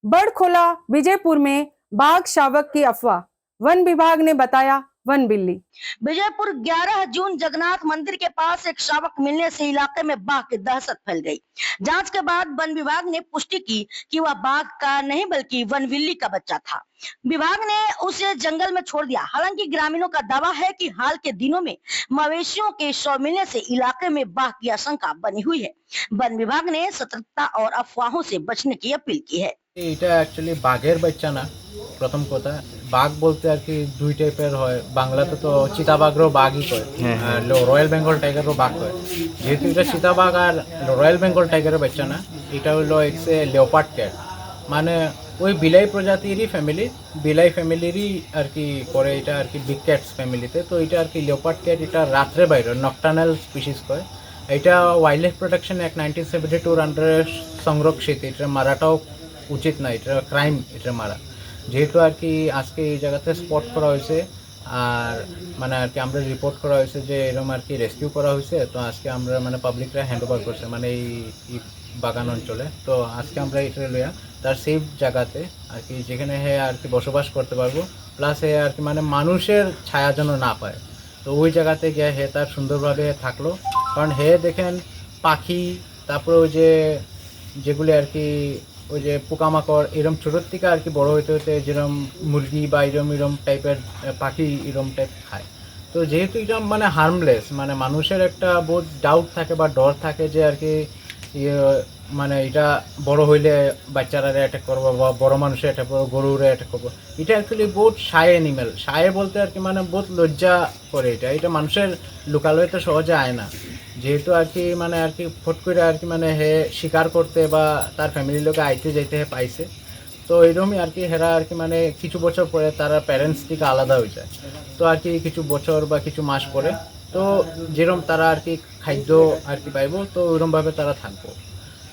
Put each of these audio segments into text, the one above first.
बड़खोला विजयपुर में बाघ शावक की अफवाह, वन विभाग ने बताया वन बिल्ली। विजयपुर 11 जून जगन्नाथ मंदिर के पास एक शावक मिलने से इलाके में बाघ की दहशत फैल गई। जांच के बाद वन विभाग ने पुष्टि की कि वह बाघ का नहीं बल्कि वन बिल्ली का बच्चा था। विभाग ने उसे जंगल में छोड़ दिया। हालांकि ग्रामीणों का दावा है कि हाल के दिनों में मवेशियों के शव मिलने से इलाके में बाघ की आशंका बनी हुई है। वन विभाग ने सतर्कता और अफवाहों से बचने की अपील की है। এটা অ্যাকচুয়ালি বাঘের বাচ্চা না। প্রথম কথা, বাঘ বলতে আর কি দুই টাইপের হয়। বাংলাতে তো চিতাবাঘরও বাঘই কয়, আর রয়্যাল বেঙ্গল টাইগারও বাঘ কয়। যেহেতু এটা চিতাবাঘ আর রয়্যাল বেঙ্গল টাইগারের বাচ্চা না, এটা হলো এক্সে লেওপার্ড ক্যাট, মানে ওই বিলাই প্রজাতিরই ফ্যামিলি, বিলাই ফ্যামিলিরই আর কি পরে এটা আর কি বিগ ক্যাটস ফ্যামিলিতে। তো এটা আর কি লেওপার্ড ক্যাট, এটা রাত্রে বাইরে নকটার্নাল স্পিসিস কয়। এটা ওয়াইল্ড লাইফ প্রোটেকশন অ্যাক্ট 1972 আন্ডারে সংরক্ষিত। এটা মারাটাও উচিত না, এটা ক্রাইম এটা মারা। যেহেতু আর কি আজকে এই জায়গাতে স্পট করা হয়েছে, আর মানে আর কি আমরা রিপোর্ট করা হয়েছে যে এরকম আর কি রেস্কিউ করা হয়েছে। তো আজকে আমরা মানে পাবলিকরা হ্যান্ড ওভার করছে মানে এই বাগান অঞ্চলে। তো আজকে আমরা এটা লইয়া তার সেফ জায়গাতে আর কি যেখানে হে আর কি বসবাস করতে পারবো, প্লাস হে আর কি মানে মানুষের ছায়া যেন না পায়। তো ওই জায়গাতে গিয়ে হে তার সুন্দরভাবে থাকলো। কারণ হে দেখেন পাখি, তারপরে ওই যেগুলি আর কি ওই যে পোকামাকড় এরম ছোটোর থেকে আর কি বড়ো হইতে হতে যেরকম মুরগি বা এরম টাইপের পাখি এরম টাইপ খায়। তো যেহেতু এটা মানে হার্মলেস, মানে মানুষের একটা বহুত ডাউট থাকে বা ডর থাকে যে আর কি মানে এটা বড় হইলে বাচ্চারা অ্যাটাক করবো বা বড় মানুষের অ্যাটাক করবো, গরুরে অ্যাটাক করবো। এটা অ্যাকচুয়ালি বহুত শাই অ্যানিমেল। শায়ে বলতে আর কি মানে বহুত লজ্জা করে। এটা মানুষের লুকালয়ে তো সহজে আয় না। যেহেতু আর কি মানে আর কি ফট করে আর কি মানে হে শিকার করতে বা তার ফ্যামিলির লোকে আইতে যাইতে হে পাইছে। তো এরকমই আর কি হেরা আর কি মানে কিছু বছর পরে তারা প্যারেন্টস থেকে আলাদা হয়ে যায়। তো আর কি কিছু বছর বা কিছু মাস পরে তো যেরকম তারা আর কি খাদ্য আর কি পাইব, তো ওইরকমভাবে তারা থাকবো।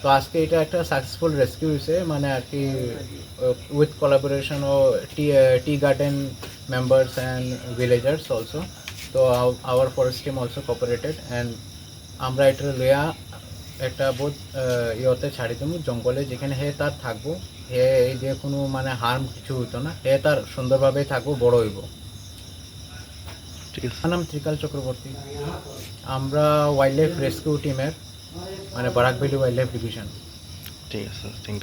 তো আজকে এটা একটা সাকসেসফুল রেস্কিউ হয়েছে, মানে আর কি উইথ কোলাবোরেশন ও tea garden members and villagers also. তো our forest team also cooperated, and আমরা এটা লইয়া একটা বহুত ইয়েতে ছাড়ি দেবো জঙ্গলে, যেখানে হে তার থাকবো। হে এই যে কোনো মানে হার্ম কিছু হইতো না, হে তার সুন্দরভাবেই থাকবো, বড় হইব। আমার নাম ত্রিকাল চক্রবর্তী। আমরা ওয়াইল্ড লাইফ রেস্কিউ টিমের মানে Barack valley wild life division. ঠিক আছে, থ্যাংক ইউ।